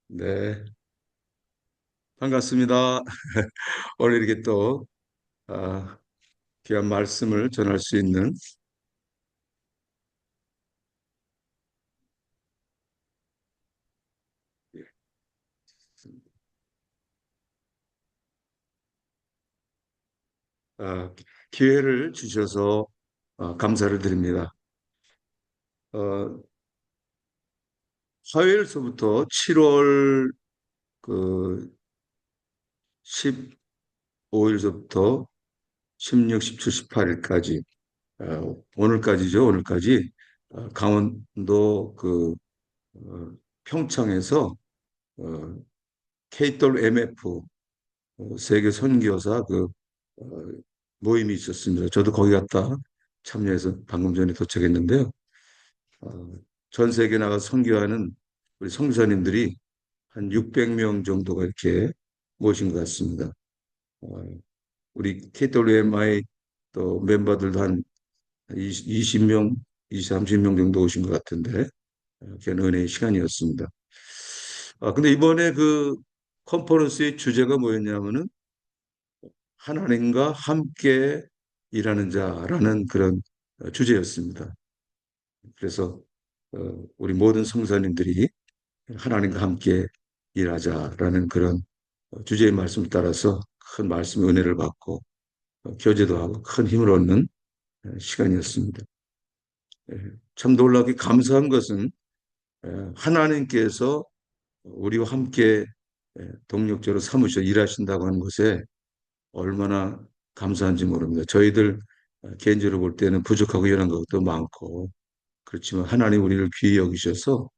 네, 반갑습니다. 오늘 이렇게 또 아, 귀한 말씀을 전할 수 있는 아, 기회를 주셔서 감사를 드립니다. 어, 화요일서부터 7월 그 15일서부터 16, 17, 18일까지 오늘까지죠. 오늘까지 강원도 평창에서 어, KWMF 세계 선교사 어, 모임이 있었습니다. 저도 거기 갔다 참여해서 방금 전에 도착했는데요. 어, 전 세계 나가 선교하는 우리 선교사님들이 한 600명 정도가 이렇게 모신 것 같습니다. 어, 우리 KWMI 또 멤버들도 한 20명, 20, 30명 정도 오신 것 같은데, 그런 은혜의 시간이었습니다. 근데 이번에 그 컨퍼런스의 주제가 뭐였냐면은 하나님과 함께 일하는 자라는 그런 주제였습니다. 그래서 우리 모든 성사님들이 하나님과 함께 일하자라는 그런 주제의 말씀을 따라서 큰 말씀의 은혜를 받고 교제도 하고 큰 힘을 얻는 시간이었습니다. 예, 참 놀랍게 감사한 것은 하나님께서 우리와 함께 동력적으로 삼으셔 일하신다고 하는 것에 얼마나 감사한지 모릅니다. 저희들 개인적으로 볼 때는 부족하고 이런 것도 많고 그렇지만 하나님 우리를 귀히 여기셔서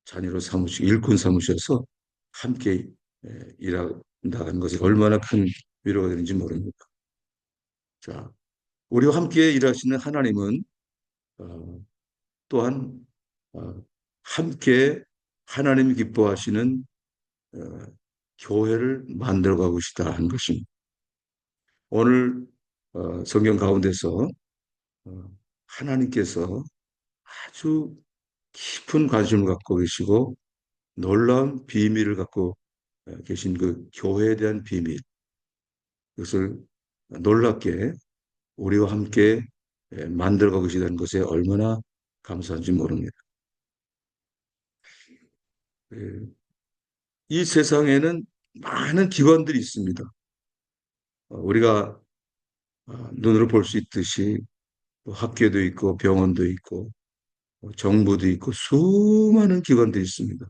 자녀로 삼으시고 일꾼 삼으셔서 함께 일한다는 것이 얼마나 큰 위로가 되는지 모릅니다. 자, 우리와 함께 일하시는 하나님은 어, 또한 어, 함께 하나님이 기뻐하시는 어, 교회를 만들어가고 싶다 하는 것입니다. 오늘 성경 가운데서 하나님께서 아주 깊은 관심을 갖고 계시고 놀라운 비밀을 갖고 계신 그 교회에 대한 비밀, 그것을 놀랍게 우리와 함께 만들어가고 계시다는 것에 얼마나 감사한지 모릅니다. 예, 이 세상에는 많은 기관들이 있습니다. 우리가 눈으로 볼 수 있듯이 또 학교도 있고 병원도 있고 정부도 있고 수많은 기관들이 있습니다.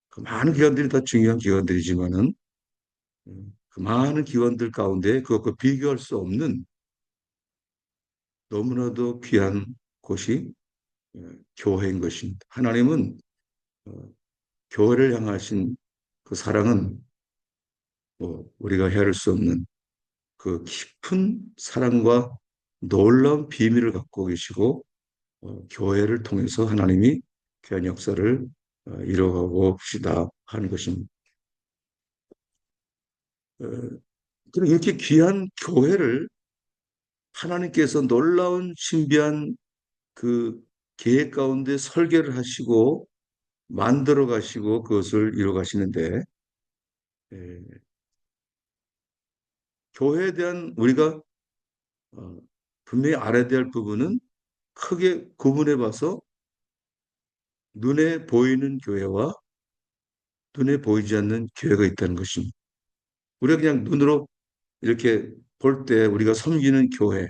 그 많은 기관들이 다 중요한 기관들이지만은 그 많은 기관들 가운데 그것과 비교할 수 없는 너무나도 귀한 곳이 어, 교회인 것입니다. 하나님은 어, 교회를 향하신 그 사랑은 뭐 우리가 헤아릴 수 없는 그 깊은 사랑과 놀라운 비밀을 갖고 계시고 교회를 통해서 하나님이 귀한 역사를 이뤄가고 계시다 하는 것입니다. 어, 그리고 이렇게 귀한 교회를 하나님께서 놀라운 신비한 그 계획 가운데 설계를 하시고 만들어 가시고 그것을 이뤄 가시는데 교회에 대한 우리가 어, 분명히 알아야 될 부분은 크게 구분해 봐서 눈에 보이는 교회와 눈에 보이지 않는 교회가 있다는 것입니다. 우리가 그냥 눈으로 이렇게 볼 때 우리가 섬기는 교회,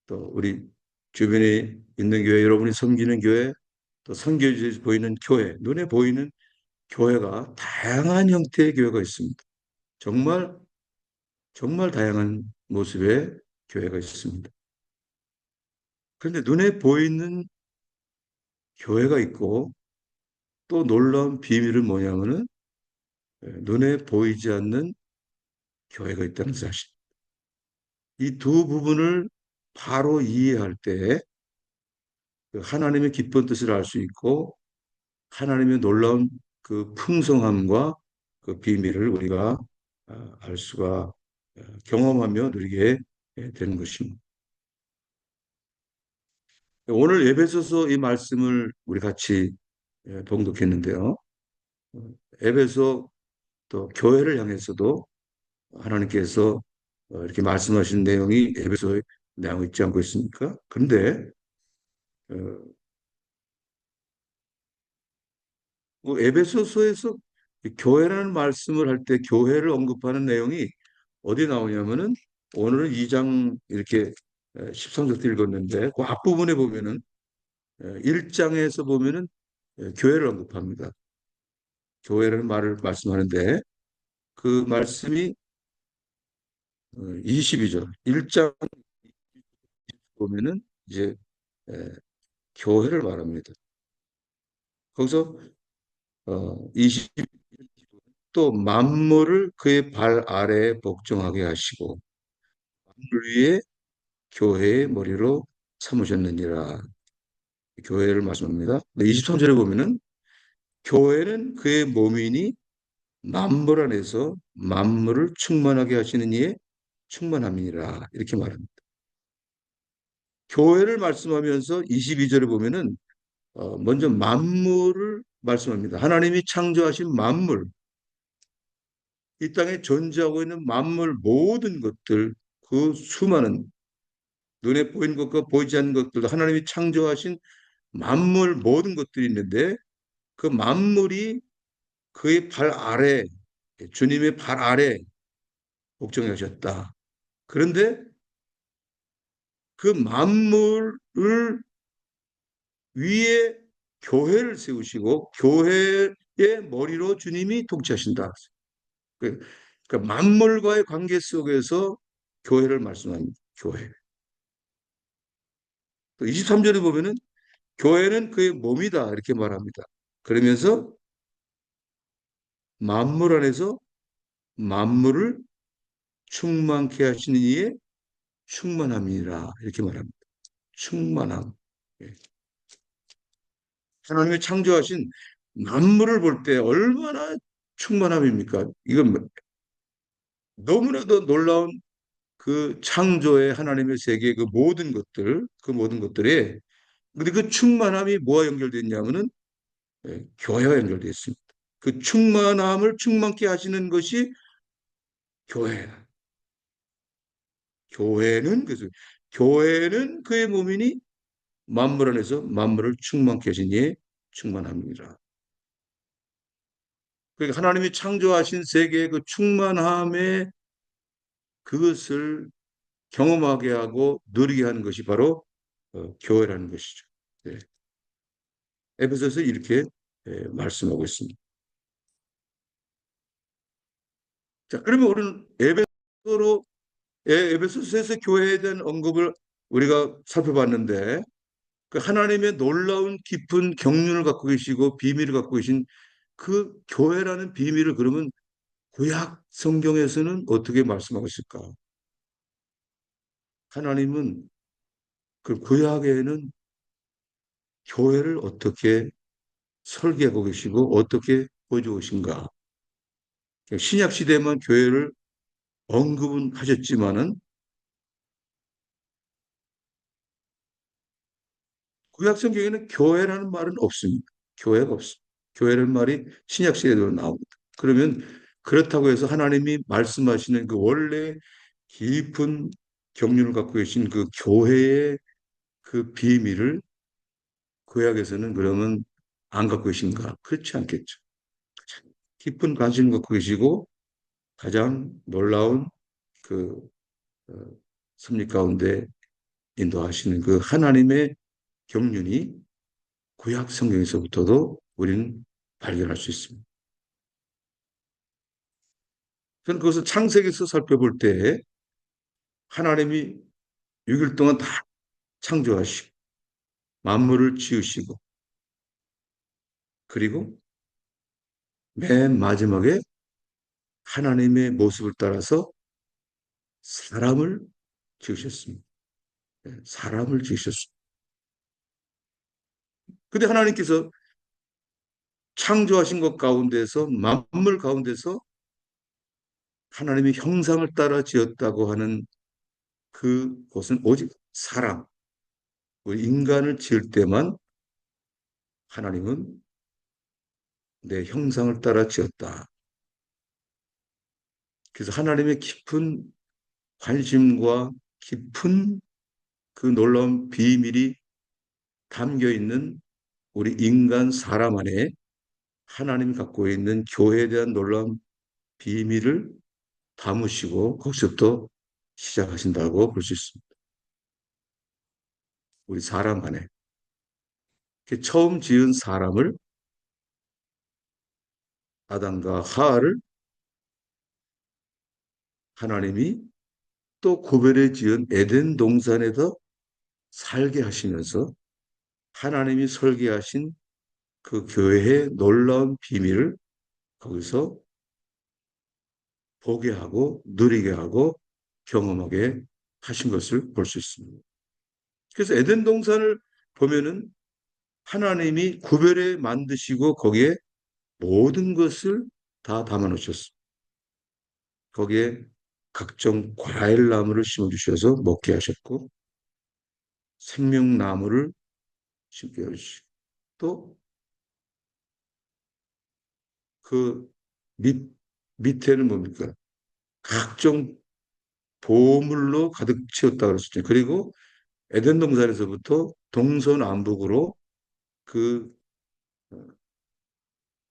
또 우리 주변에 있는 교회, 여러분이 섬기는 교회, 또 선교지에서 보이는 교회, 눈에 보이는 교회가 다양한 형태의 교회가 있습니다. 정말 정말 다양한 모습의 교회가 있습니다. 그런데 눈에 보이는 교회가 있고 또 놀라운 비밀은 뭐냐면은 눈에 보이지 않는 교회가 있다는 사실. 이 두 부분을 바로 이해할 때 그 하나님의 기쁜 뜻을 알 수 있고 하나님의 놀라운 그 풍성함과 그 비밀을 우리가 알 수가 경험하며 누리게 되는 것입니다. 오늘 예배소서 이 말씀을 우리 같이 봉독했는데요. 에베소 또 교회를 향해서도 하나님께서 이렇게 말씀하신 내용이 에베소에 나오고 있지 않고 있습니까? 그런데 어, 뭐 에베소서에서 교회라는 말씀을 할 때 교회를 언급하는 내용이 어디 나오냐면은 오늘은 2장 이렇게 13절도 읽었는데 그 앞부분에 보면은 1장에서 보면은 교회를 언급합니다. 교회라는 말을 말씀하는데 그 말씀이 22절 1장 보면은 이제 에, 교회를 말합니다. 거기서 20, 또 만물을 그의 발 아래에 복종하게 하시고 만물 위에 교회의 머리로 삼으셨느니라. 교회를 말씀합니다. 23절에 보면은 교회는 그의 몸이니 만물 안에서 만물을 충만하게 하시는 이의 충만함이니라. 이렇게 말합니다. 교회를 말씀하면서 22절에 보면은 먼저 만물을 말씀합니다. 하나님이 창조하신 만물, 이 땅에 존재하고 있는 만물 모든 것들, 그 수많은 눈에 보이는 것과 보이지 않는 것들도 하나님이 창조하신 만물 모든 것들이 있는데 그 만물이 그의 발 아래, 주님의 발 아래 복종하셨다. 그런데 그 만물을 위에 교회를 세우시고 교회의 머리로 주님이 통치하신다. 그- 그러니까 만물과의 관계 속에서 교회를 말씀합니다. 교회. 또 23절에 보면은 교회는 그의 몸이다 이렇게 말합니다. 그러면서 만물 안에서 만물을 충만케 하시는 이의 충만함이라 이렇게 말합니다. 충만함. 예. 하나님이 창조하신 만물을 볼 때 얼마나 충만함입니까? 이건 뭐 너무나도 놀라운 그 창조의 하나님의 세계 그 모든 것들, 그 모든 것들에 근데 그 충만함이 뭐와 연결되어 있냐면은 교회와 연결되어 있습니다. 그 충만함을 충만케 하시는 것이 교회다. 교회는 그래서 교회는 그의 몸이니 만물 안에서 만물을 충만케 하신 이의 충만함이라. 그러니까 하나님이 창조하신 세계의 그 충만함의 그것을 경험하게 하고 누리게 하는 것이 바로 교회라는 것이죠. 네. 에베소서 이렇게 말씀하고 있습니다. 자, 그러면 우리는 에베소로 에베소서에서 교회에 대한 언급을 우리가 살펴봤는데 그 하나님의 놀라운 깊은 경륜을 갖고 계시고 비밀을 갖고 계신 그 교회라는 비밀을 그러면 구약 성경에서는 어떻게 말씀하고 있을까? 하나님은 그 구약에는 교회를 어떻게 설계하고 계시고 어떻게 보여주고 계신가? 신약 시대만 교회를 언급은 하셨지만은 구약 성경에는 교회라는 말은 없습니다. 교회가 없습니다. 교회라는 말이 신약 시대로 나옵니다. 그러면 그렇다고 해서 하나님이 말씀하시는 그 원래 깊은 경륜을 갖고 계신 그 교회의 그 비밀을 구약에서는 그러면 안 갖고 계신가? 그렇지 않겠죠. 깊은 관심을 갖고 계시고 가장 놀라운 그 어, 섭리 가운데 인도하시는 그 하나님의 경륜이 구약 성경에서부터도 우리는 발견할 수 있습니다. 저는 그것을 창세기에서 살펴볼 때 하나님이 6일 동안 다 창조하시고 만물을 지으시고 그리고 맨 마지막에 하나님의 모습을 따라서 사람을 지으셨습니다. 사람을 지으셨습니다. 근데 하나님께서 창조하신 것 가운데서 만물 가운데서 하나님의 형상을 따라 지었다고 하는 그곳은 오직 사람, 우리 인간을 지을 때만 하나님은 내 형상을 따라 지었다. 그래서 하나님의 깊은 관심과 깊은 그 놀라운 비밀이 담겨 있는 우리 인간 사람 안에 하나님이 갖고 있는 교회에 대한 놀라운 비밀을 담으시고 거기서부터 시작하신다고 볼 수 있습니다. 우리 사람 안에. 처음 지은 사람을 아담과 하와를 하나님이 또 구별해 지은 에덴 동산에서 살게 하시면서 하나님이 설계하신 그 교회의 놀라운 비밀을 거기서 보게 하고 누리게 하고 경험하게 하신 것을 볼 수 있습니다. 그래서 에덴 동산을 보면은 하나님이 구별해 만드시고 거기에 모든 것을 다 담아 놓으셨습니다. 거기에 각종 과일나무를 심어 주셔서 먹게 하셨고 생명나무를 심게 하시고 또 그 밑에는 뭡니까? 각종 보물로 가득 채웠다 그랬었죠. 그리고 에덴 동산에서부터 동서남북으로 그,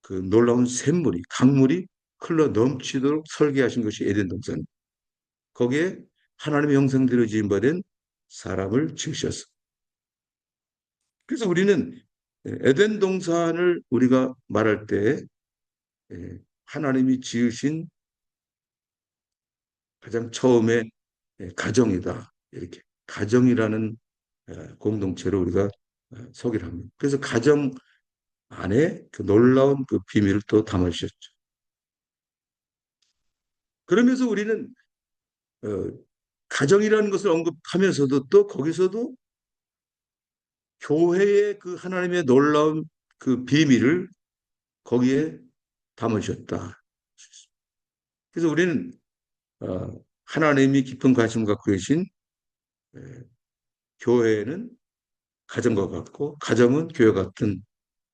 그 놀라운 샘물이, 강물이 흘러 넘치도록 설계하신 것이 에덴 동산. 거기에 하나님의 형상대로 지음받은 사람을 지으셨어. 그래서 우리는 에덴 동산을 우리가 말할 때 하나님이 지으신 가장 처음에 가정이다. 이렇게 가정이라는 공동체로 우리가 소개를 합니다. 그래서 가정 안에 그 놀라운 그 비밀을 또 담아주셨죠. 그러면서 우리는 어, 가정이라는 것을 언급하면서도 또 거기서도 교회의 그 하나님의 놀라운 그 비밀을 거기에 담으셨다. 그래서 우리는 하나님이 깊은 관심을 갖고 계신 에, 교회는 가정과 같고 가정은 교회 같은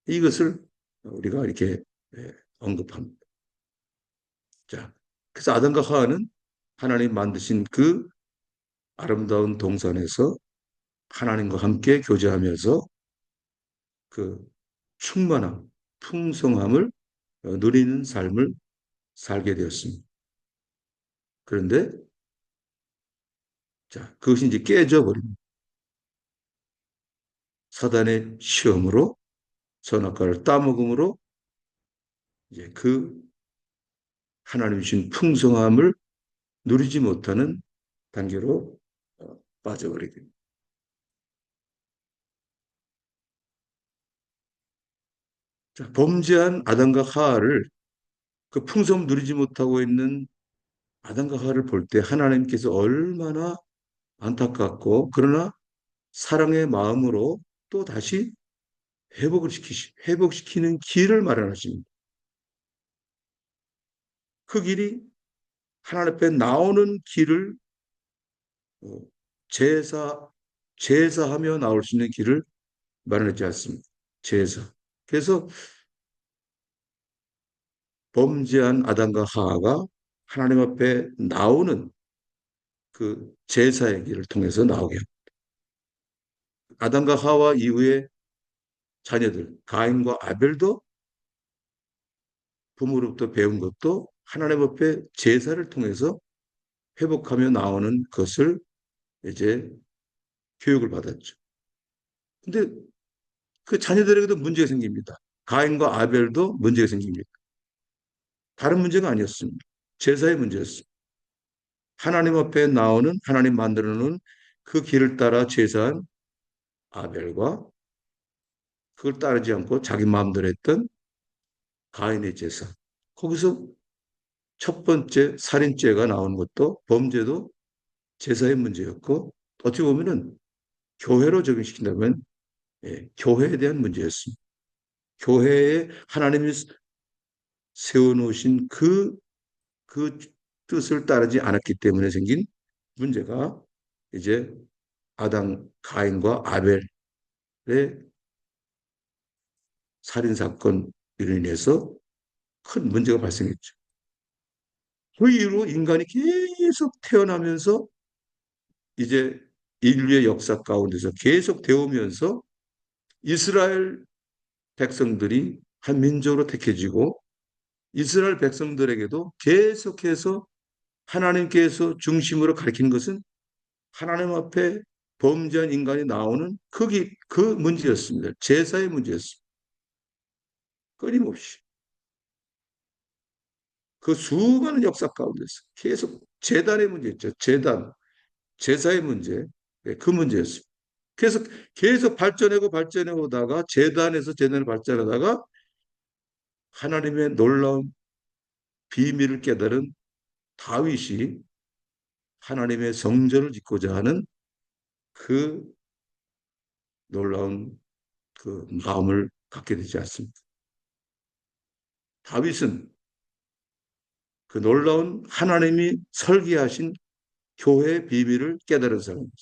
이것을 우리가 이렇게 언급합니다. 자, 그래서 아담과 하와는 하나님 만드신 그 아름다운 동산에서 하나님과 함께 교제하면서 그 충만함, 풍성함을 누리는 삶을 살게 되었습니다. 그런데 자, 그것이 이제 깨져버립니다. 사단의 시험으로 선악과를 따먹음으로 이제 그 하나님 주신 풍성함을 누리지 못하는 단계로 빠져버리게 됩니다. 자, 범죄한 아담과 하와를 그 풍성 누리지 못하고 있는 아담과 하와를 볼 때 하나님께서 얼마나 안타깝고 그러나 사랑의 마음으로 또 다시 회복시키는 길을 마련하십니다. 그 길이 하나님 앞에 나오는 길을 어, 제사, 제사하며 나올 수 있는 길을 마련하지 않습니다. 제사. 그래서 범죄한 아담과 하와가 하나님 앞에 나오는 그 제사의 길을 통해서 나오게 합니다. 아담과 하와 이후에 자녀들, 가인과 아벨도 부모로부터 배운 것도 하나님 앞에 제사를 통해서 회복하며 나오는 것을 이제 교육을 받았죠. 근데 그 자녀들에게도 문제가 생깁니다. 가인과 아벨도 문제가 생깁니다. 다른 문제가 아니었습니다. 제사의 문제였습니다. 하나님 앞에 나오는 하나님 만들어 놓은 그 길을 따라 제사한 아벨과 그걸 따르지 않고 자기 마음대로 했던 가인의 제사. 거기서 첫 번째 살인죄가 나오는 것도 범죄도 제사의 문제였고 어떻게 보면은 교회로 적용시킨다면 교회에 대한 문제였습니다. 교회에 하나님이 세워놓으신 그 뜻을 따르지 않았기 때문에 생긴 문제가 이제 아담, 가인과 아벨의 살인 사건이 이로 인해서 큰 문제가 발생했죠. 그 이후로 인간이 계속 태어나면서 이제 인류의 역사 가운데서 계속 되오면서 이스라엘 백성들이 한 민족으로 택해지고 이스라엘 백성들에게도 계속해서 하나님께서 중심으로 가리키는 것은 하나님 앞에 범죄한 인간이 나오는 그 문제였습니다. 제사의 문제였습니다. 끊임없이. 그 수많은 역사 가운데서 계속 제단의 문제였죠. 제사의 문제. 네, 그 문제였습니다. 그래서 계속 발전하고 오다가 재단을 발전하다가 하나님의 놀라운 비밀을 깨달은 다윗이 하나님의 성전을 짓고자 하는 그 놀라운 그 마음을 갖게 되지 않습니다. 다윗은 그 놀라운 하나님이 설계하신 교회의 비밀을 깨달은 사람입니다.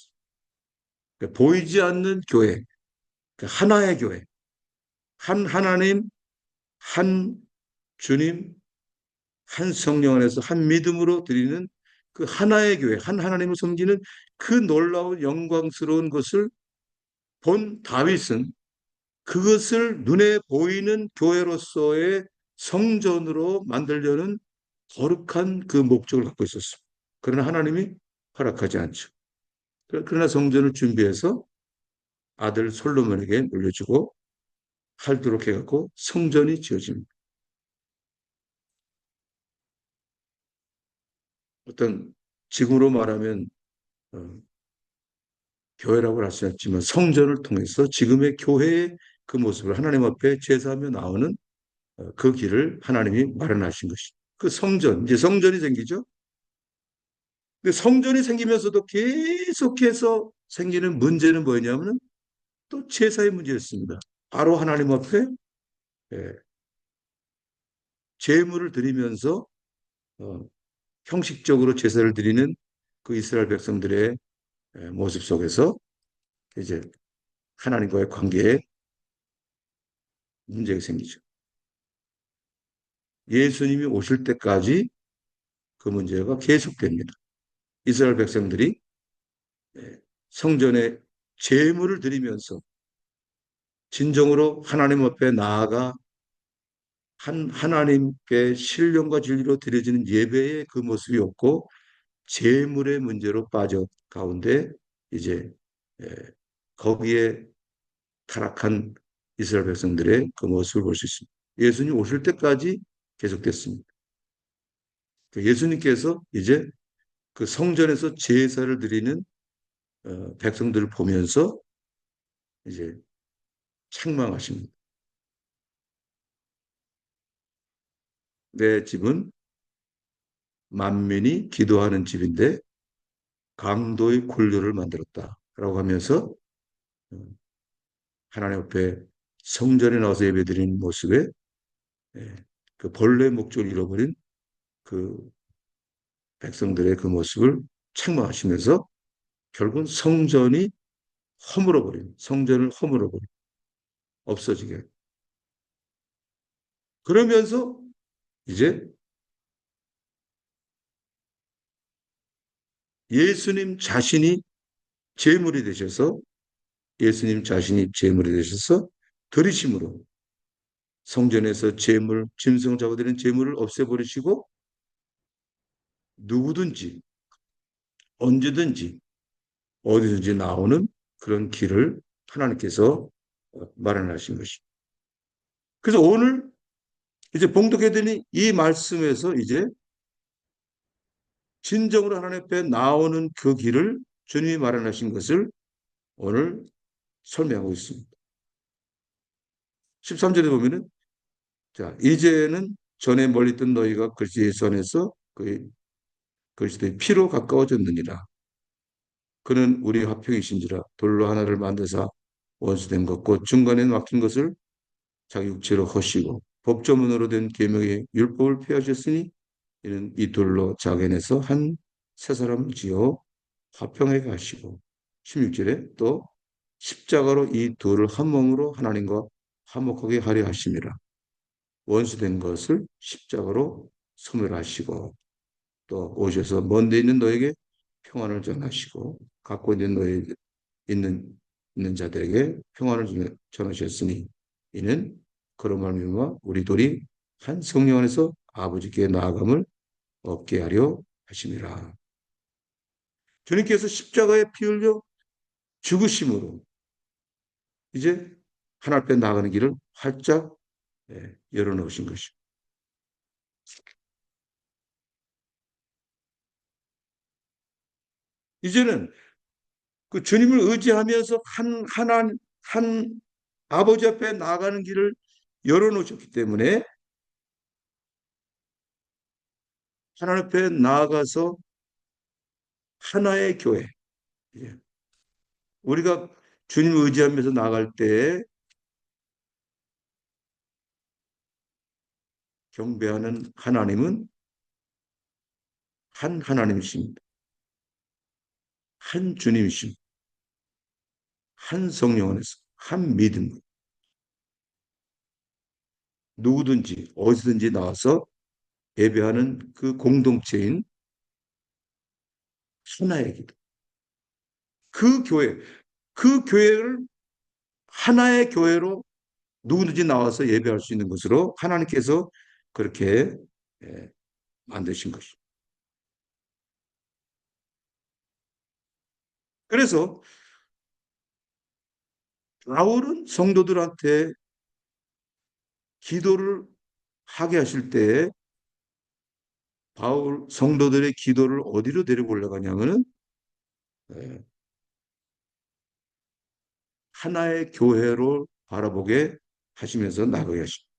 그러니까 보이지 않는 교회, 그러니까 하나의 교회, 한 하나님, 한 주님, 한 성령 안에서 한 믿음으로 드리는 그 하나의 교회, 한 하나님을 섬기는 그 놀라운 영광스러운 것을 본 다윗은 그것을 눈에 보이는 교회로서의 성전으로 만들려는 거룩한 그 목적을 갖고 있었습니다. 그러나 하나님이 허락하지 않죠. 그러나 성전을 준비해서 아들 솔로몬에게 물려주고 할도록 해갖고 성전이 지어집니다. 어떤 지금으로 말하면 어, 교회라고 할 수 있지만 성전을 통해서 지금의 교회의 그 모습을 하나님 앞에 제사하며 나오는 그 길을 하나님이 마련하신 것이. 그 성전, 이제 성전이 생기죠. 근데 성전이 생기면서도 계속해서 생기는 문제는 뭐냐면 또 제사의 문제였습니다. 바로 하나님 앞에 예, 제물을 드리면서 어, 형식적으로 제사를 드리는 그 이스라엘 백성들의 모습 속에서 이제 하나님과의 관계에 문제가 생기죠. 예수님이 오실 때까지 그 문제가 계속됩니다. 이스라엘 백성들이 성전에 제물을 드리면서 진정으로 하나님 앞에 나아가 하나님께 신령과 진리로 드려지는 예배의 그 모습이 없고 제물의 문제로 빠져 가운데 이제 거기에 타락한 이스라엘 백성들의 그 모습을 볼 수 있습니다. 예수님 오실 때까지 계속됐습니다. 예수님께서 이제 그 성전에서 제사를 드리는 백성들을 보면서 이제 책망하십니다. 내 집은 만민이 기도하는 집인데 강도의 굴류를 만들었다라고 하면서 어, 하나님 앞에 성전에 나와서 예배드리는 모습에 그 본래 목적을 잃어버린 그 백성들의 그 모습을 책망하시면서 결국은 성전을 허물어버린, 없어지게. 그러면서 이제 예수님 자신이 제물이 되셔서 예수님 자신이 제물이 되셔서 들이심으로 성전에서 짐승을 잡아들이는 제물을 없애버리시고 누구든지 언제든지 어디든지 나오는 그런 길을 하나님께서 마련하신 것입니다. 그래서 오늘 이제 봉독해드린 이 말씀에서 이제 진정으로 하나님 앞에 나오는 그 길을 주님이 마련하신 것을 오늘 설명하고 있습니다. 13절에 보면은 자 이제는 전에 멀리 있던 너희가 그리스도 예수 안에서 그리스도의 피로 가까워졌느니라. 그는 우리 화평이신지라 돌로 하나를 만드사 원수된 것 곧 중간에 막힌 것을 자기 육체로 허시고 법조문으로 된 계명의 율법을 폐하셨으니 이는 이 돌로 자견해서 한 새 사람을 지어 화평하게 하시고 16절에 또 십자가로 이 둘을 한 몸으로 하나님과 화목하게 하려 하심이라. 원수된 것을 십자가로 소멸하시고 또 오셔서 먼 데 있는 너에게 평안을 전하시고 갖고 있는 있는 있는 자들에게 평안을 전하셨으니 이는 그런 말미암아 우리들이 한 성령 안에서 아버지께 나아감을 얻게 하려 하심이라. 주님께서 십자가에 피 흘려 죽으심으로 이제 하나님 앞에 나가는 길을 활짝 열어놓으신 것입니다. 이제는 그 주님을 의지하면서 한 아버지 앞에 나가는 길을 열어놓으셨기 때문에 하나님 앞에 나아가서 하나의 교회, 예. 우리가 주님을 의지하면서 나갈 때 경배하는 하나님은 한 하나님이십니다. 한 주님이십니다. 한 성령 안에서 한 믿음, 누구든지 어디든지 나와서 예배하는 그 공동체인 하나의 기도. 그 교회, 그 교회를 하나의 교회로 누구든지 나와서 예배할 수 있는 것으로 하나님께서 그렇게 예, 만드신 것이죠. 그래서 바울은 성도들한테 기도를 하게 하실 때 바울 성도들의 기도를 어디로 데리고 올라가냐면은 예, 하나의 교회로 바라보게 하시면서 나가게 하십니다.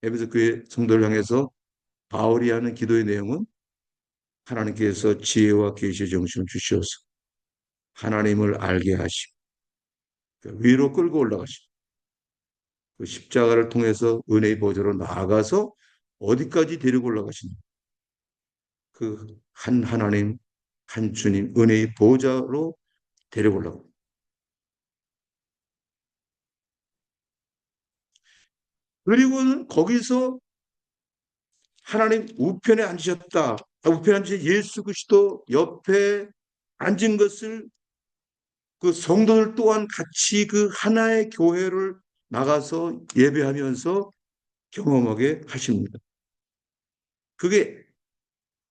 에베소 교회 성도를 향해서 바울이 하는 기도의 내용은 하나님께서 지혜와 계시의 정신을 주시어서 하나님을 알게 하시고 위로 끌고 올라가시고 그 십자가를 통해서 은혜의 보좌로 나아가서 어디까지 데리고 올라가시는 그 한 하나님, 한 주님, 은혜의 보좌로 데리고 올라가. 그리고는 거기서 하나님 우편에 앉으셨다. 우편에 앉으신 예수 그리스도 옆에 앉은 것을 그 성도들 또한 같이 그 하나의 교회를 나가서 예배하면서 경험하게 하십니다. 그게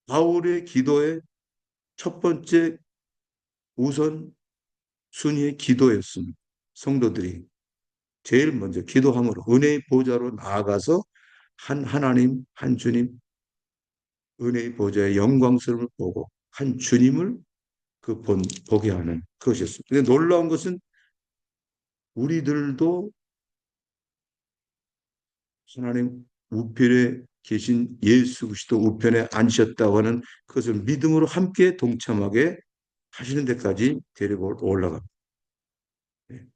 바울의 기도의 첫 번째 우선 순위의 기도였습니다. 성도들이 제일 먼저 기도함으로 은혜의 보좌로 나아가서 한 하나님, 한 주님, 은혜의 보좌의 영광스러움을 보고 한 주님을 보게 하는 그것이었습니다. 근데 놀라운 것은 우리들도 하나님 우편에 계신 예수 그리스도 우편에 앉으셨다고 하는 그것을 믿음으로 함께 동참하게 하시는 데까지 데리고 올라갑니다. 예.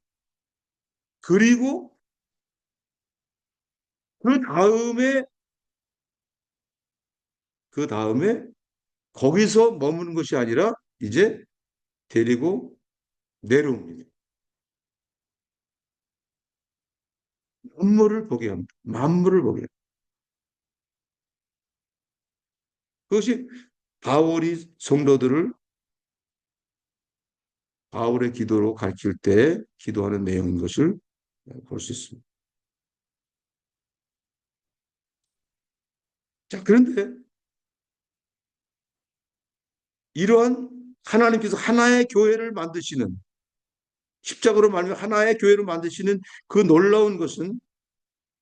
그리고 그 다음에 그 다음에 거기서 머무는 것이 아니라 이제 데리고 내려옵니다. 만물을 보게 합니다. 만물을 보게 합니다. 그것이 바울이 성도들을 바울의 기도로 가르칠 때 기도하는 내용인 것을 볼 수 있습니다. 자, 그런데 이러한 하나님께서 하나의 교회를 만드시는 십자가로 말하면 하나의 교회를 만드시는 그 놀라운 것은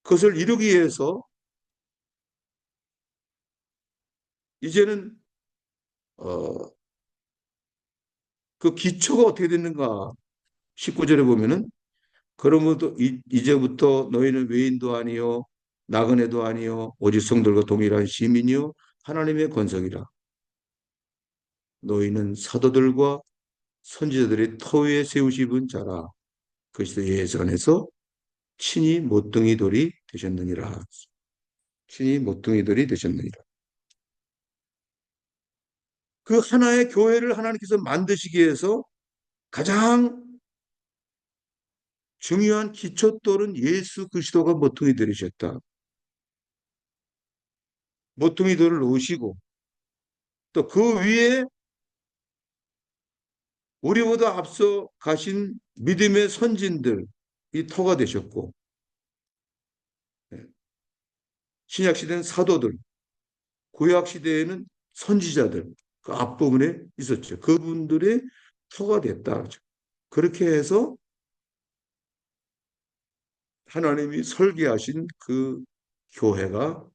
그것을 이루기 위해서 이제는 어, 그 기초가 어떻게 됐는가 19절에 보면은 그러므로 이제부터 너희는 외인도 아니요 나그네도 아니요 오직 성들과 동일한 시민이요 하나님의 권속이라 너희는 사도들과 선지자들의 터 위에 세우시은 자라 그리스도 예전에서 친히 모퉁이돌이 되셨느니라 친히 모퉁이돌이 되셨느니라 그 하나의 교회를 하나님께서 만드시기 위해서 가장 중요한 기초돌은 예수 그리스도가 모퉁이 들이셨다. 모퉁이 돌을 놓으시고 또 그 위에 우리보다 앞서 가신 믿음의 선진들 이 터가 되셨고 예, 신약 시대는 사도들, 구약 시대에는 선지자들 그 앞부분에 있었죠. 그분들의 터가 됐다. 그렇게 해서 하나님이 설계하신 그 교회가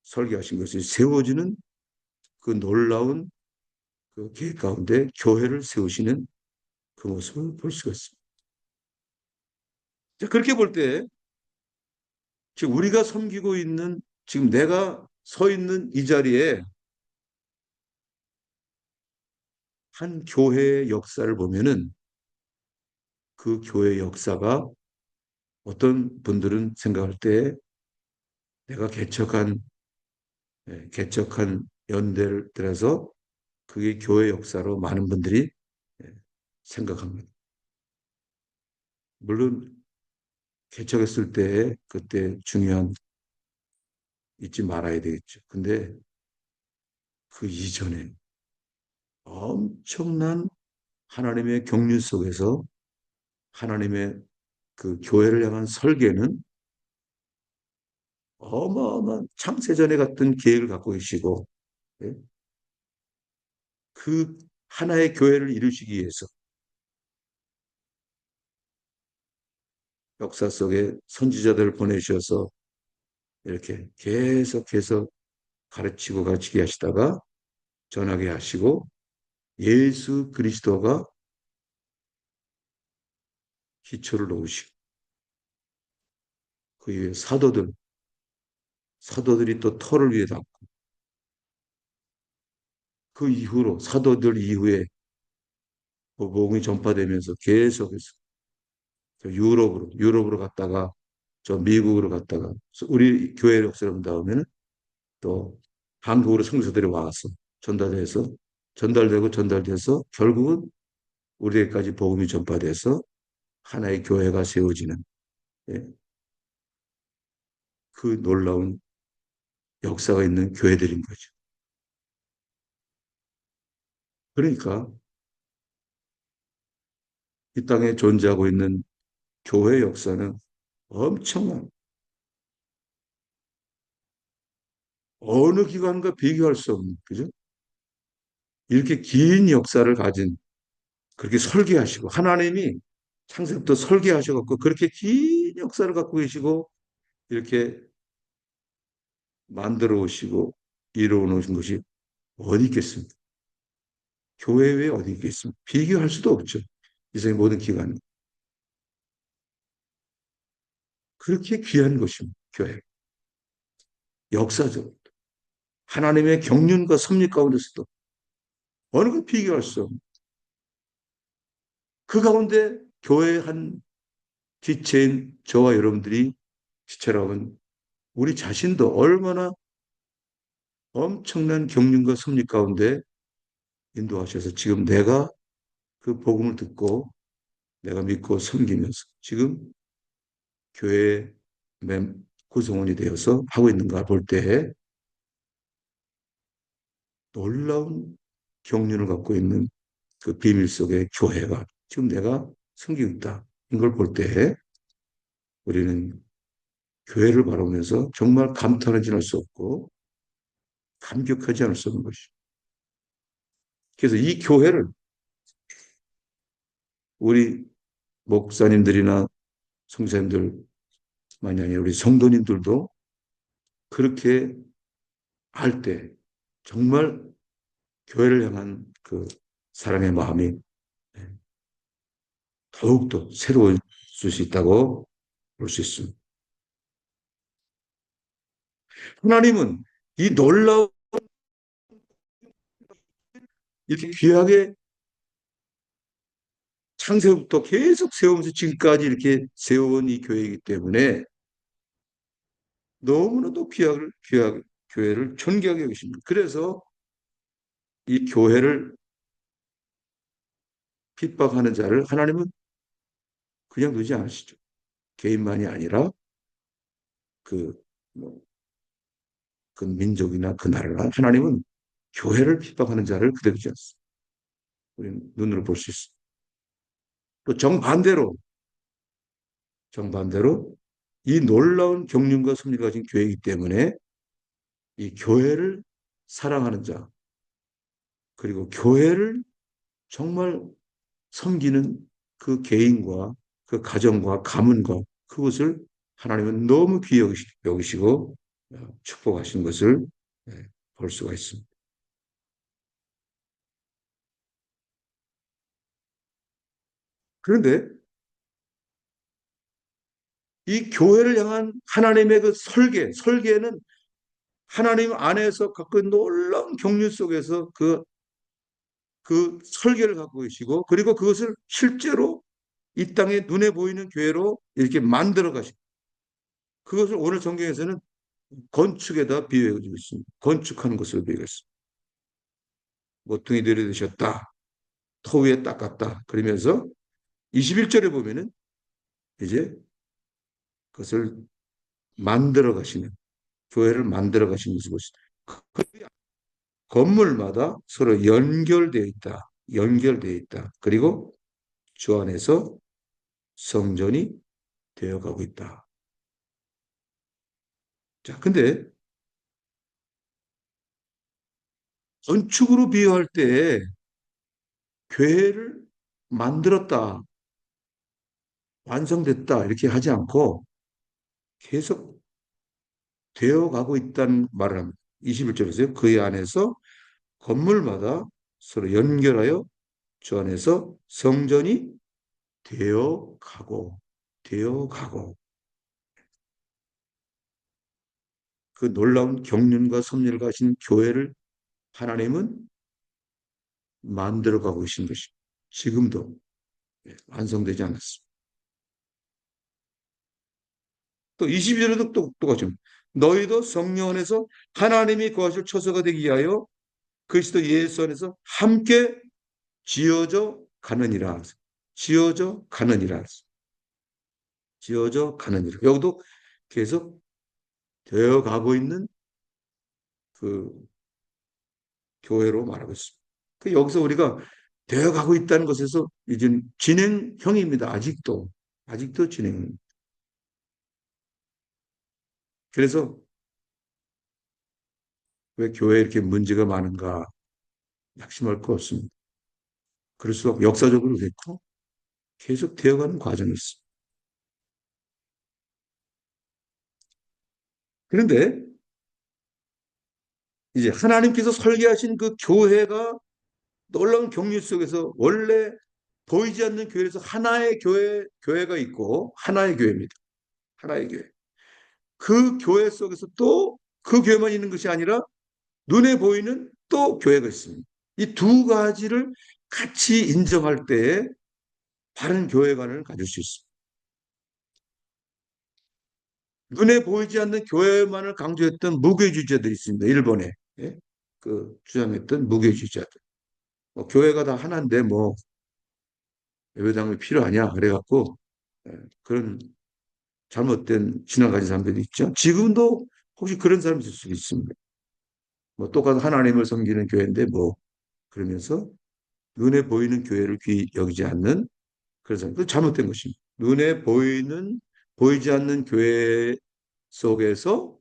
설계하신 것이 세워지는 그 놀라운 그 계획 가운데 교회를 세우시는 그 모습을 볼 수가 있습니다. 자, 그렇게 볼 때 지금 우리가 섬기고 있는 지금 내가 서 있는 이 자리에 한 교회의 역사를 보면은 그 교회 역사가 어떤 분들은 생각할 때 내가 개척한 연대를 들어서 그게 교회 역사로 많은 분들이 예, 생각합니다. 물론 개척했을 때 그때 중요한 잊지 말아야 되겠죠. 근데 그 이전에 엄청난 하나님의 경륜 속에서 하나님의 그 교회를 향한 설계는 어마어마한 창세전에 같은 계획을 갖고 계시고 예? 그 하나의 교회를 이루시기 위해서 역사 속에 선지자들을 보내주셔서 이렇게 계속해서 가르치게 하시다가 전하게 하시고 예수 그리스도가 기초를 놓으시고 그 위에 사도들이 또 터를 위에 닿고 그 이후로 사도들 이후에 복음이 전파되면서 계속해서 유럽으로 갔다가 저 미국으로 갔다가 우리 교회 역사를 본 다음에는 또 한국으로 성서들이 와서 전달돼서 결국은 우리에게까지 복음이 전파돼서 하나의 교회가 세워지는 예, 그 놀라운 역사가 있는 교회들인 거죠. 그러니까 이 땅에 존재하고 있는 교회 역사는 엄청난 어느 기관과 비교할 수 없는 그죠? 이렇게 긴 역사를 가진 그렇게 설계하시고 하나님이 창세부터 설계하셔갖고 그렇게 긴 역사를 갖고 계시고 이렇게 만들어 오시고 이루어 놓으신 것이 어디 있겠습니까? 교회 외에 어디 있겠습니까? 비교할 수도 없죠. 이 세상의 모든 기관이. 그렇게 귀한 것입니다. 교회. 역사적. 하나님의 경륜과 섭리 가운데서도 어느 것 비교할 수 없는 그 가운데 교회 한 지체인 저와 여러분들이 지체라고 하면 우리 자신도 얼마나 엄청난 경륜과 섭리 가운데 인도하셔서 지금 내가 그 복음을 듣고 내가 믿고 섬기면서 지금 교회 구성원이 되어서 하고 있는가 볼 때 놀라운 경륜을 갖고 있는 그 비밀 속의 교회가 지금 내가 섬기고 있다. 이걸 볼 때 우리는 교회를 바라보면서 정말 감탄하지 않을 수 없고 감격하지 않을 수 없는 것이죠. 그래서 이 교회를 우리 목사님들이나 성사님들만이 아니라 우리 성도님들도 그렇게 할 때 정말 교회를 향한 그 사랑의 마음이 더욱더 새로워질 수 있다고 볼 수 있습니다. 하나님은 이 놀라운 이렇게 귀하게 창세부터 계속 세우면서 지금까지 이렇게 세워온 이 교회이기 때문에 너무나도 교회를 존귀하게 여기십니다. 그래서 이 교회를 핍박하는 자를 하나님은 그냥 두지 않으시죠. 개인만이 아니라 그, 뭐, 그 민족이나 그 나라나 하나님은 교회를 핍박하는 자를 그대로 두지 않습니다. 우리는 눈으로 볼 수 있습니다. 또 정반대로 이 놀라운 경륜과 섭리가 가진 교회이기 때문에 이 교회를 사랑하는 자, 그리고 교회를 정말 섬기는 그 개인과 그 가정과 가문과 그것을 하나님은 너무 귀히 여기시고 축복하신 것을 볼 수가 있습니다. 그런데 이 교회를 향한 하나님의 그 설계는 하나님 안에서 갖고 있는 놀라운 경륜 속에서 그 설계를 갖고 계시고 그리고 그것을 실제로 이 땅에 눈에 보이는 교회로 이렇게 만들어 가시고 그것을 오늘 성경에서는 건축에다 비유해 주고 있습니다. 건축하는 것으로 비유했습니다. 모퉁이 들이드셨다. 토 위에 닦았다. 그러면서 21절에 보면은 이제 그것을 만들어 가시는 교회를 만들어 가시는 모습을 건물마다 서로 연결되어 있다. 연결되어 있다. 그리고 주 안에서 성전이 되어가고 있다. 자, 근데 건축으로 비유할 때 교회를 만들었다, 완성됐다 이렇게 하지 않고 계속 되어가고 있다는 말을 합니다. 21절에서요. 그의 안에서 건물마다 서로 연결하여 주 안에서 성전이 되어가고 그 놀라운 경륜과 섭리를 가진 교회를 하나님은 만들어가고 계신 것이 지금도 완성되지 않았습니다. 또 22절에도 똑같죠. 너희도 성령 안에서 하나님이 거하실 처소가 되기 위하여 그리스도 예수 안에서 함께 지어져 가느니라. 지어져 가느니라. 지어져 가느니라. 여기도 계속 되어가고 있는 그 교회로 말하고 있습니다. 그 여기서 우리가 되어가고 있다는 것에서 이제 진행형입니다. 아직도 진행. 그래서 왜 교회에 이렇게 문제가 많은가 낙심할 거 없습니다. 그럴수록 역사적으로 됐고 계속 되어가는 과정이 있습니다. 그런데 이제 하나님께서 설계하신 그 교회가 놀라운 격리 속에서 원래 보이지 않는 교회에서 하나의 교회가 있고 하나의 교회입니다. 하나의 교회. 그 교회 속에서 또 그 교회만 있는 것이 아니라 눈에 보이는 또 교회가 있습니다. 이 두 가지를 같이 인정할 때에 바른 교회관을 가질 수 있습니다. 눈에 보이지 않는 교회만을 강조했던 무교주의자들이 있습니다. 일본에 예? 그 주장했던 무교주의자들. 뭐 교회가 다 하나인데 뭐 예배당이 필요하냐 그래갖고 예, 그런 잘못된 신앙 가진 사람들이 있죠. 지금도 혹시 그런 사람이 있을 수 있습니다. 뭐 똑같은 하나님을 섬기는 교회인데 뭐 그러면서 눈에 보이는 교회를 귀히 여기지 않는 그런 사람. 그 잘못된 것입니다. 눈에 보이지 않는 교회 속에서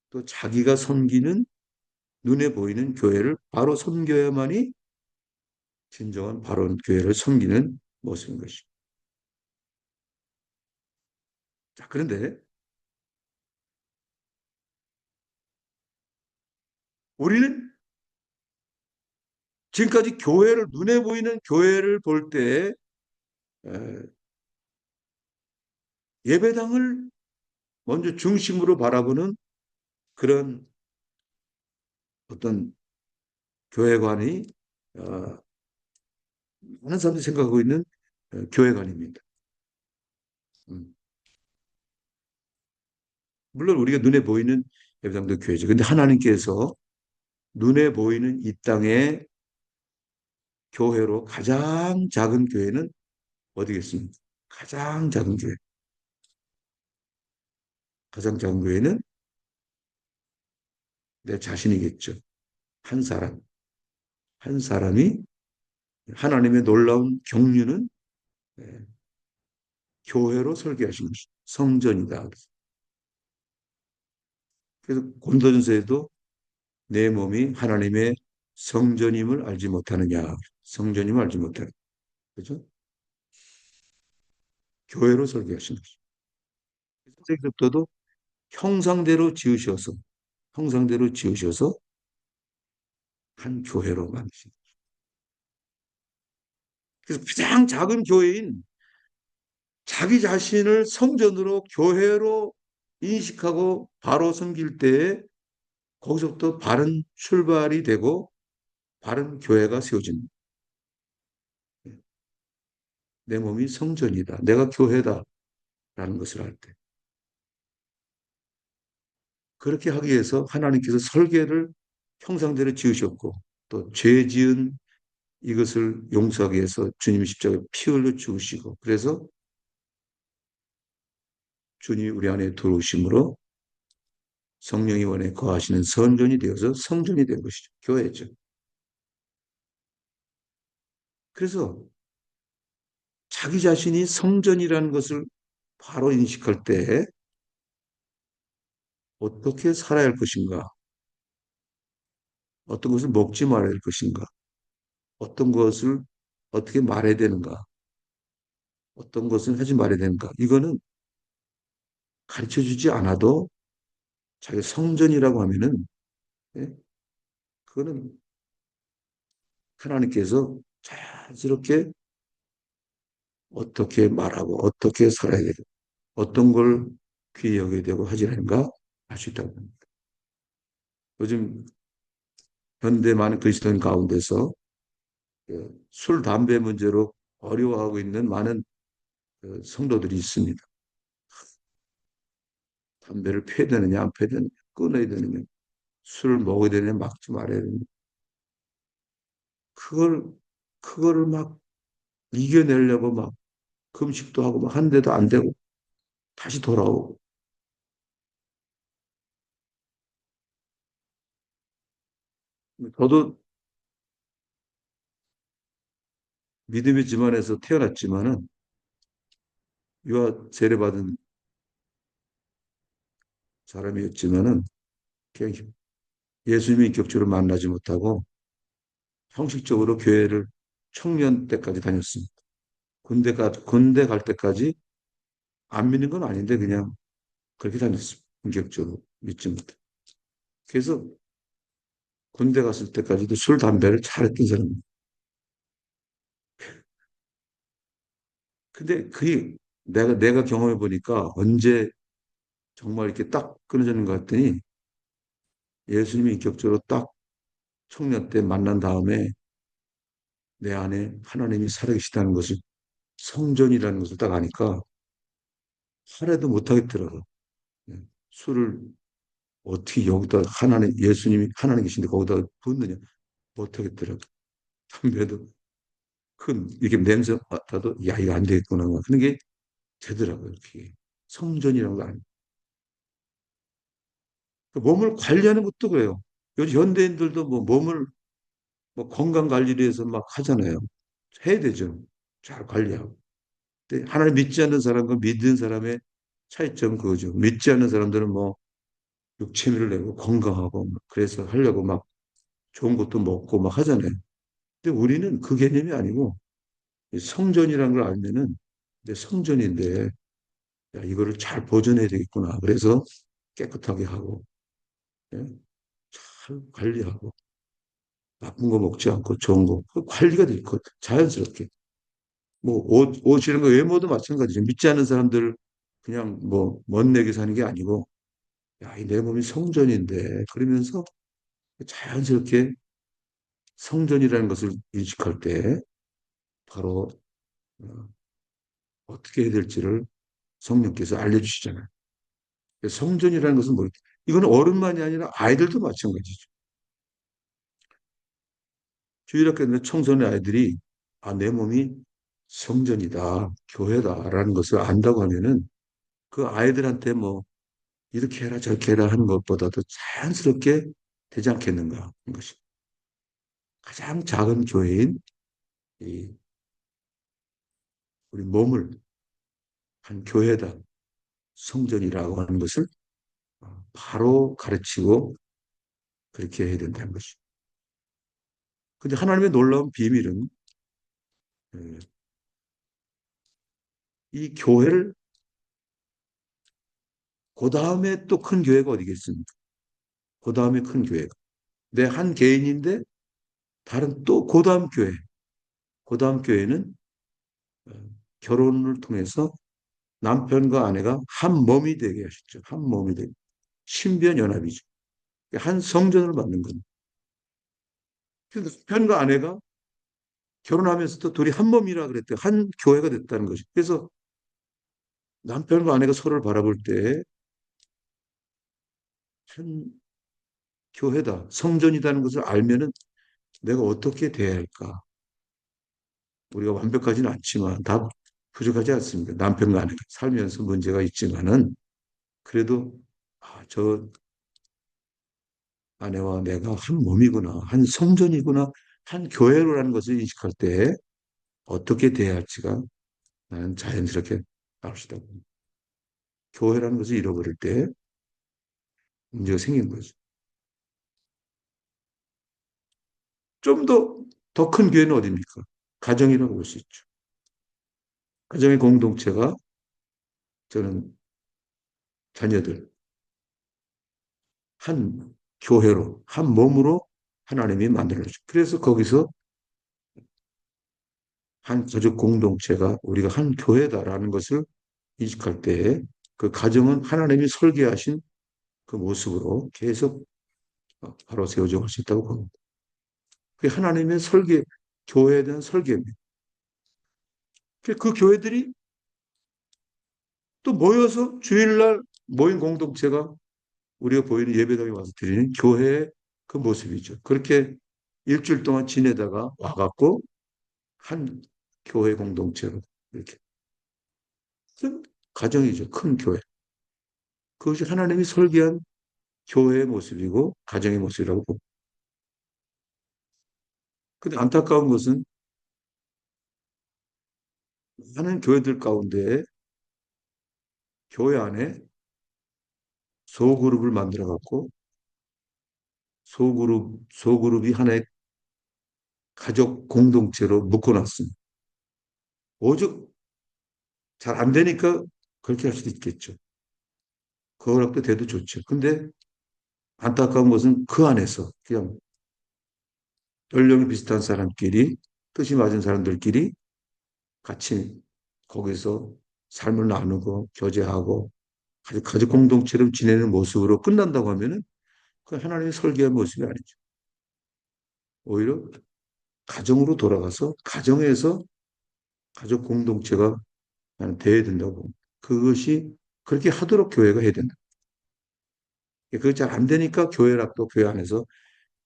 또 자기가 섬기는 눈에 보이는 교회를 바로 섬겨야만이 진정한 바른 교회를 섬기는 모습인 것입니다. 자, 그런데 우리는 지금까지 눈에 보이는 교회를 볼 때 예배당을 먼저 중심으로 바라보는 그런 어떤 교회관이 어, 많은 사람들이 생각하고 있는 교회관입니다. 음. 물론 우리가 눈에 보이는 예배당도 교회죠. 근데 하나님께서 눈에 보이는 이 땅의 교회로 가장 작은 교회는 어디겠습니까? 가장 작은 교회. 가장 작은 교회는 내 자신이겠죠. 한 사람. 한 사람이 하나님의 놀라운 경륜은 예, 교회로 설계하신 것이 성전이다. 그래서 고린도전서에도 내 몸이 하나님의 성전임을 알지 못하느냐. 성전임을 알지 못하느냐. 그죠? 교회로 설계하신 것이. 그리스도도 형상대로 지으셔서 형상대로 지으셔서 한 교회로 만드신. 그래서 가장 작은 교회인 자기 자신을 성전으로 교회로 인식하고 바로 섬길 때에 거기서부터 바른 출발이 되고 바른 교회가 세워집니다. 내 몸이 성전이다. 내가 교회다라는 것을 알 때. 그렇게 하기 위해서 하나님께서 설계를 형상대로 지으셨고 또 죄 지은 이것을 용서하기 위해서 주님이 십자가에 피 흘려 죽으시고 그래서 주님이 우리 안에 들어오심으로 성령이 원에 거하시는 선전이 되어서 성전이 된 것이죠. 교회죠. 그래서 자기 자신이 성전이라는 것을 바로 인식할 때 어떻게 살아야 할 것인가, 어떤 것을 먹지 말아야 할 것인가, 어떤 것을 어떻게 말해야 되는가, 어떤 것을 하지 말아야 되는가. 이거는 가르쳐 주지 않아도 자기 성전이라고 하면은, 예? 그거는 하나님께서 자연스럽게 어떻게 말하고 어떻게 살아야 되고 어떤 걸 귀히 여겨야 되고 하지 않는가 할 수 있다고 합니다. 요즘 현대 많은 그리스도인 가운데서 술, 담배 문제로 어려워하고 있는 많은 성도들이 있습니다. 담배를 피워야 되느냐, 안 피워야 되느냐, 끊어야 되느냐, 술을 먹어야 되느냐, 막지 말아야 되느냐. 그걸, 그거를 막 이겨내려고 막 금식도 하고 막 한데도 안 되고 다시 돌아오고. 저도 믿음의 집안에서 태어났지만은 유아 세례받은 사람이었지만은 그냥 예수님이 인격적으로 만나지 못하고 형식적으로 교회를 청년 때까지 다녔습니다. 군대 갈 때까지 안 믿는 건 아닌데 그냥 그렇게 다녔습니다. 인격적으로 믿지 못해. 그래서 군대 갔을 때까지도 술, 담배를 잘했던 사람입니다. 근데 그게 내가 경험해 보니까 언제 정말 이렇게 딱 끊어지는 것 같더니 예수님이 인격적으로 딱 청년 때 만난 다음에 내 안에 하나님이 살아계시다는 것을 성전이라는 것을 딱 아니까 하나도 못하겠더라고. 예. 술을 어떻게 여기다 예수님이 하나님 계신데 거기다 붓느냐. 못하겠더라고. 담배도 이게 냄새 맡아도, 야, 이거 안 되겠구나. 그런 게 되더라고요. 이렇게. 성전이라는 거 아니에요. 몸을 관리하는 것도 그래요. 요즘 현대인들도 뭐 몸을 뭐 건강 관리를 위해서 막 하잖아요. 해야 되죠. 잘 관리하고. 근데 하나님 믿지 않는 사람과 믿는 사람의 차이점 그거죠. 믿지 않는 사람들은 뭐 육체미를 내고 건강하고 막 그래서 하려고 막 좋은 것도 먹고 막 하잖아요. 근데 우리는 그 개념이 아니고 성전이라는 걸 알면은 내 성전인데 야, 이거를 잘 보존해야 되겠구나. 그래서 깨끗하게 하고 예? 잘 관리하고 나쁜 거 먹지 않고 좋은 거 그 관리가 될 것 같아. 자연스럽게. 뭐 옷 이런 거 외모도 마찬가지죠. 믿지 않는 사람들 그냥 뭐 멋내게 사는 게 아니고 야, 이 내 몸이 성전인데 그러면서 자연스럽게 성전이라는 것을 인식할 때 바로 어, 어떻게 해야 될지를 성령께서 알려주시잖아요. 성전이라는 것은 뭐 이거는 어른만이 아니라 아이들도 마찬가지죠. 주일학교 때 청소년 아이들이 아, 내 몸이 성전이다, 교회다라는 것을 안다고 하면은 그 아이들한테 뭐 이렇게 해라 저렇게 해라 하는 것보다도 자연스럽게 되지 않겠는가 하는 것이 가장 작은 교회인 이 우리 몸을 한 교회다, 성전이라고 하는 것을 바로 가르치고 그렇게 해야 된다는 것이죠. 근데 하나님의 놀라운 비밀은 이 교회를 그 다음에 또 큰 교회가 어디겠습니까? 그 다음에 큰 교회가 내 한 개인인데 다른 또 그 다음 교회, 그 다음 교회는 어, 결혼을 통해서 남편과 아내가 한 몸이 되게 하셨죠. 한 몸이 되게 신변연합이죠. 한 성전을 만든 겁니다. 그래서 남편과 아내가 결혼하면서도 둘이 한 몸이라 그랬대요. 한 교회가 됐다는 것이. 그래서 남편과 아내가 서로를 바라볼 때 한 교회다, 성전이라는 것을 알면은 내가 어떻게 대해야 할까? 우리가 완벽하지는 않지만 다 부족하지 않습니까? 남편과 아내가 살면서 문제가 있지만은 그래도 저 아내와 내가 한 몸이구나, 한 성전이구나, 한 교회로라는 것을 인식할 때 어떻게 대해야 할지가 나는 자연스럽게 나올 수 있다고 봅니다. 교회라는 것을 잃어버릴 때 문제가 생긴 거죠. 좀 더 큰 교회는 어디입니까? 가정이라고 볼 수 있죠. 가정의 공동체가 저는 자녀들 한 교회로, 한 몸으로 하나님이 만들어주죠. 그래서 거기서 한 가족 공동체가 우리가 한 교회다라는 것을 인식할 때 그 가정은 하나님이 설계하신 그 모습으로 계속 바로 세워져 갈 수 있다고 봅니다. 그게 하나님의 설계, 교회에 대한 설계입니다. 그 교회들이 또 모여서 주일날 모인 공동체가 우리가 보이는 예배당에 와서 드리는 교회의 그 모습이죠. 그렇게 일주일 동안 지내다가 와갖고 한 교회 공동체로 이렇게 큰 가정이죠. 큰 교회. 그것이 하나님이 설계한 교회의 모습이고 가정의 모습이라고 봅니다. 근데 안타까운 것은 많은 교회들 가운데 교회 안에 소그룹을 만들어 갖고 소그룹이 하나의 가족 공동체로 묶어놨습니다. 오죽 잘 안 되니까 그렇게 할 수도 있겠죠. 그 허락도 돼도 좋죠. 근데 안타까운 것은 그 안에서 그냥 연령이 비슷한 사람끼리 뜻이 맞은 사람들끼리 같이 거기서 삶을 나누고 교제하고 가족 공동체로 지내는 모습으로 끝난다고 하면은 그 하나님의 설계한 모습이 아니죠. 오히려 가정으로 돌아가서 가정에서 가족 공동체가 나는 돼야 된다고 봅니다. 그것이 그렇게 하도록 교회가 해야 된다. 그게 잘 안 되니까 교회락도 교회 안에서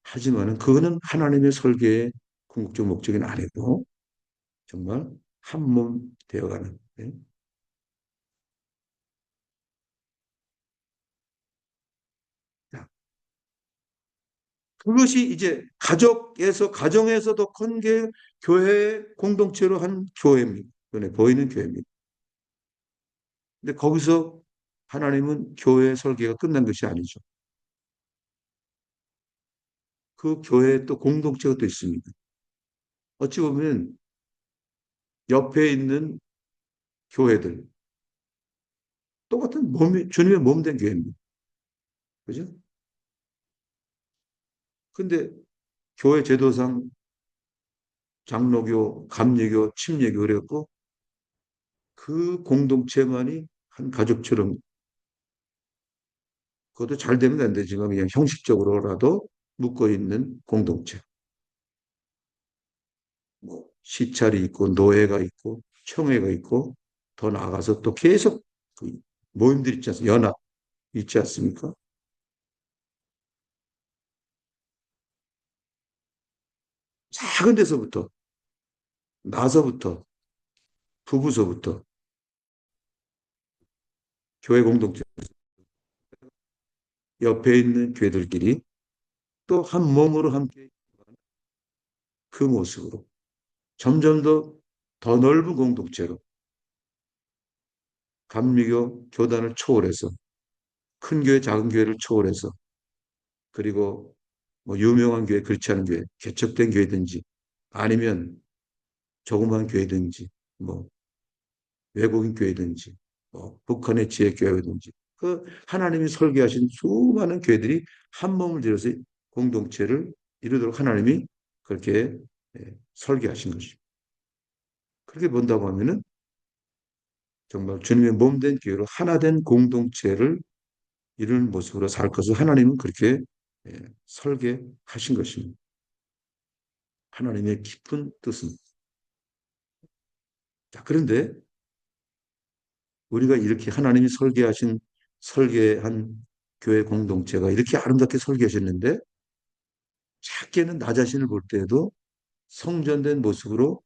하지만은 그거는 하나님의 설계의 궁극적 목적은 아니고 정말 한 몸 되어가는. 네? 그것이 이제 가족에서 가정에서 더 큰 게 교회 공동체로 한 교회입니다. 눈에 보이는 교회입니다. 근데 거기서 하나님은 교회 설계가 끝난 것이 아니죠. 그 교회에 또 공동체가 또 있습니다. 어찌 보면 옆에 있는 교회들 똑같은 몸이 주님의 몸 된 교회입니다. 그죠? 근데 교회 제도상 장로교, 감리교, 침례교 그래갖고 그 공동체만이 한 가족처럼 그것도 잘 되면 안 되지만 그냥 형식적으로라도 묶어 있는 공동체. 뭐 시찰이 있고 노예가 있고 청회가 있고 더 나아가서 또 계속 그 모임들 있지 않습니까? 연합 있지 않습니까? 작은 데서부터 나서부터 부부서부터 교회 공동체 옆에 있는 교회들끼리 또 한 몸으로 함께 그 모습으로 점점 더 넓은 공동체로 감리교 교단을 초월해서 큰 교회 작은 교회를 초월해서 그리고 뭐 유명한 교회 그렇지 않은 교회 개척된 교회든지 아니면 조그만 교회든지 뭐 외국인 교회든지 뭐 북한의 지혜 교회든지 그 하나님이 설계하신 수많은 교회들이 한 몸을 들여서 공동체를 이루도록 하나님이 그렇게 설계하신 것입니다. 그렇게 본다고 하면은 정말 주님의 몸된 교회로 하나 된 공동체를 이루는 모습으로 살 것을 하나님은 그렇게 설계하신 것입니다. 하나님의 깊은 뜻은. 자, 그런데 우리가 이렇게 하나님이 설계한 교회 공동체가 이렇게 아름답게 설계하셨는데 작게는 나 자신을 볼 때에도 성전된 모습으로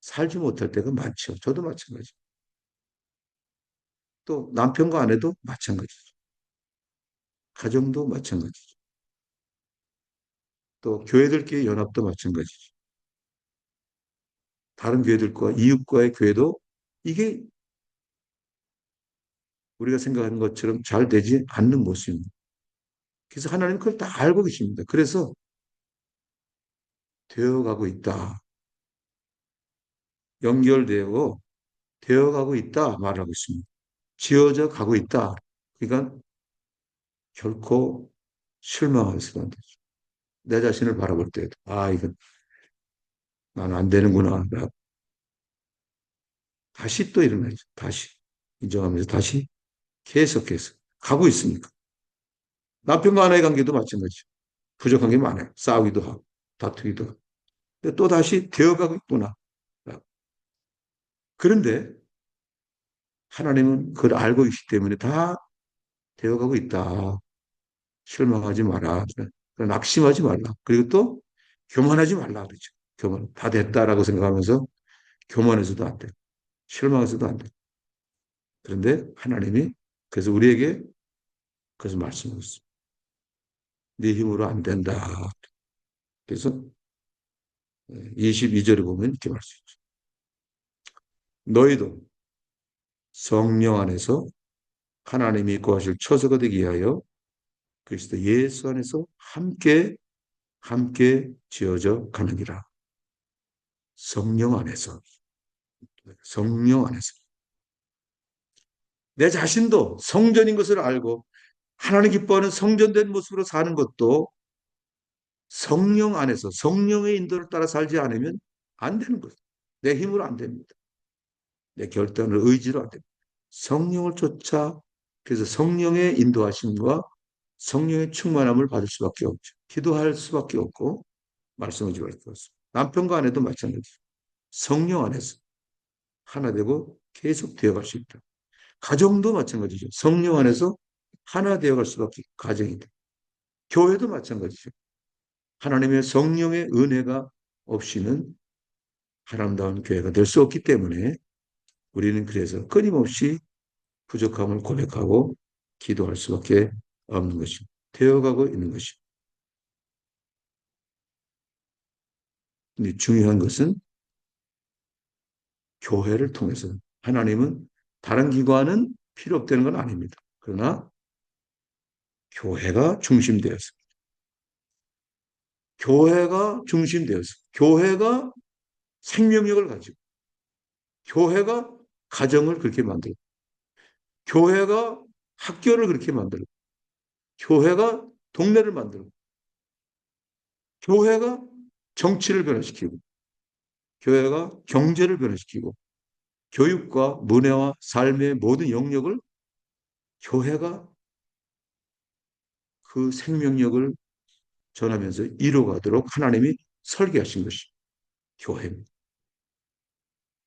살지 못할 때가 많죠. 저도 마찬가지. 또 남편과 아내도 마찬가지죠. 가정도 마찬가지죠. 또 교회들끼리 연합도 마찬가지죠. 다른 교회들과 이웃과의 교회도 이게 우리가 생각하는 것처럼 잘 되지 않는 모습입니다. 그래서 하나님 그걸 다 알고 계십니다. 그래서 되어가고 있다. 연결되고 되어가고 있다 말하고 있습니다. 지어져 가고 있다. 그러니까 결코 실망해서는 안 되죠. 내 자신을 바라볼 때에도 이건 나는 안 되는구나. 다시 또 일어나죠. 다시 인정하면서 다시 계속해서 가고 있으니까. 남편과 아내의 관계도 마찬가지죠. 부족한 게 많아요. 싸우기도 하고 다투기도 하고. 근데 또 다시 되어가고 있구나. 그런데 하나님은 그걸 알고 있기 때문에 다 되어가고 있다. 실망하지 마라. 낙심하지 말라. 그리고 또 교만하지 말라 그러죠. 교만. 다 됐다라고 생각하면서 교만해서도 안 돼. 실망해서도 안 돼. 그런데 하나님이 그래서 우리에게 그래서 말씀하셨습니다. 네 힘으로 안 된다. 그래서 22절에 보면 이렇게 말씀하죠. 너희도 성령 안에서 하나님이 거하실 처소가 되기 위하여 그리스도 예수 안에서 함께 지어져 가느니라. 성령 안에서. 성령 안에서. 내 자신도 성전인 것을 알고 하나님 기뻐하는 성전된 모습으로 사는 것도 성령 안에서 성령의 인도를 따라 살지 않으면 안 되는 거죠. 내 힘으로 안 됩니다. 내 결단을 의지로 안 됩니다. 성령을 쫓아 그래서 성령의 인도하심과 성령의 충만함을 받을 수밖에 없죠. 기도할 수밖에 없고 말씀을 드릴 것 같습니다. 남편과 아내도 마찬가지죠. 성령 안에서 하나 되고 계속 되어갈 수 있다. 가정도 마찬가지죠. 성령 안에서 하나 되어갈 수밖에 가정이다. 교회도 마찬가지죠. 하나님의 성령의 은혜가 없이는 아름다운 교회가 될 수 없기 때문에 우리는 그래서 끊임없이 부족함을 고백하고 기도할 수밖에 없는 것입니다. 되어가고 있는 것입니다. 근데 중요한 것은 교회를 통해서 하나님은 다른 기관은 필요 없다는 건 아닙니다. 그러나 교회가 중심되어서 교회가 중심되어서 교회가 생명력을 가지고 교회가 가정을 그렇게 만들고 교회가 학교를 그렇게 만들고 교회가 동네를 만들고 교회가 정치를 변화시키고 교회가 경제를 변화시키고 교육과 문화와 삶의 모든 영역을 교회가 그 생명력을 전하면서 이루어가도록 하나님이 설계하신 것이 교회입니다.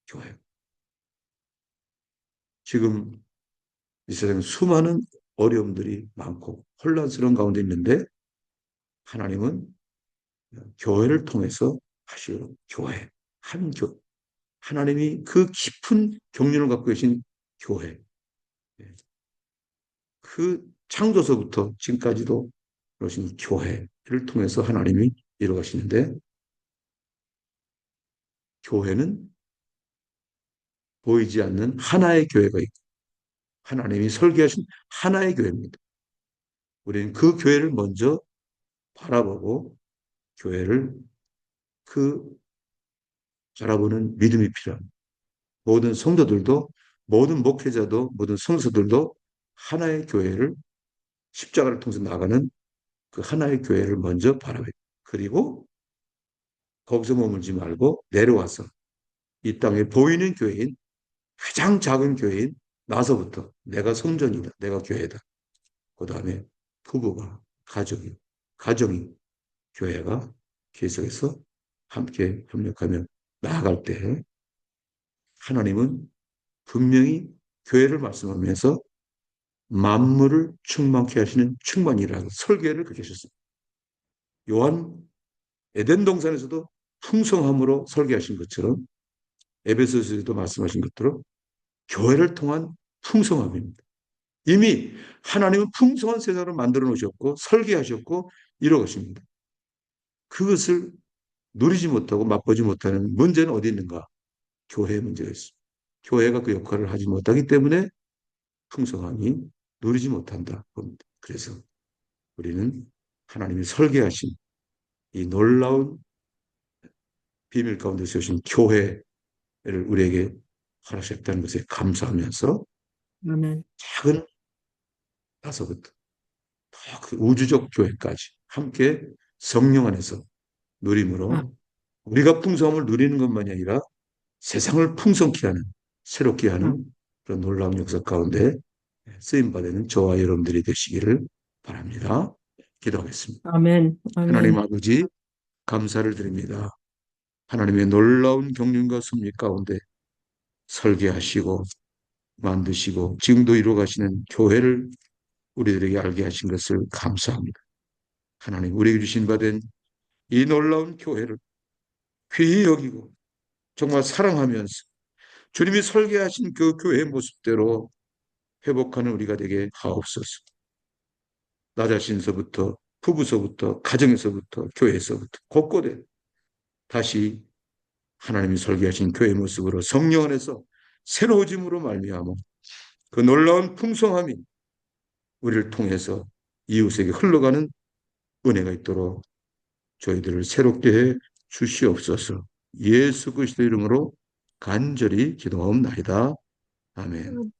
교회. 지금 이 세상에 수많은 어려움들이 많고 혼란스러운 가운데 있는데 하나님은 교회를 통해서 하시오. 교회, 한 하나님이 그 깊은 경륜을 갖고 계신 교회, 그 창조서부터 지금까지도 그러신 교회를 통해서 하나님이 이루어가시는데, 교회는 보이지 않는 하나의 교회가 있고 하나님이 설계하신 하나의 교회입니다. 우리는 그 교회를 먼저 바라보고 교회를 그 바라보는 믿음이 필요합니다. 모든 성도들도, 모든 목회자도, 모든 성서들도 하나의 교회를, 십자가를 통해서 나가는 그 하나의 교회를 먼저 바라봐요. 그리고 거기서 머물지 말고 내려와서 이 땅에 보이는 교회인, 가장 작은 교회인 나서부터 내가 성전이다, 내가 교회다. 그 다음에 부부가, 가정이 교회가 계속해서 함께 협력하며 나아갈 때 하나님은 분명히 교회를 말씀하면서 만물을 충만케 하시는 충만이라고 설계를 그렇게 하셨습니다. 요한 에덴 동산에서도 풍성함으로 설계하신 것처럼 에베소서에도 말씀하신 것처럼 교회를 통한 풍성함입니다. 이미 하나님은 풍성한 세상을 만들어 놓으셨고 설계하셨고 이루어가십니다. 그것을 누리지 못하고 맛보지 못하는 문제는 어디 있는가? 교회의 문제가 있습니다. 교회가 그 역할을 하지 못하기 때문에 풍성함이 누리지 못한다 봅니다. 그래서 우리는 하나님이 설계하신 이 놀라운 비밀 가운데 세우신 교회를 우리에게 허락하셨다는 것에 감사하면서 아멘. 작은 나서부터 그 우주적 교회까지 함께 성령 안에서 아, 누림으로 우리가 풍성함을 누리는 것만이 아니라 세상을 풍성케 하는, 새롭게 아, 하는 그런 놀라운 역사 가운데 쓰임받는 저와 여러분들이 되시기를 바랍니다. 기도하겠습니다. 아멘. 하나님 아멘. 아버지, 감사를 드립니다. 하나님의 놀라운 경륜과 섭리 가운데 설계하시고 만드시고 지금도 이루어가시는 교회를 우리들에게 알게 하신 것을 감사합니다. 하나님, 우리에게 주신 바 된 이 놀라운 교회를 귀히 여기고 정말 사랑하면서 주님이 설계하신 그 교회의 모습대로 회복하는 우리가 되게 하옵소서. 나 자신서부터, 부부서부터, 가정에서부터, 교회에서부터 곳곳에 다시 하나님이 설계하신 교회 모습으로 성령 안에서 새로워짐으로 말미암아 그 놀라운 풍성함이 우리를 통해서 이웃에게 흘러가는 은혜가 있도록 저희들을 새롭게 해 주시옵소서. 예수 그리스도 이름으로 간절히 기도하옵나이다. 아멘.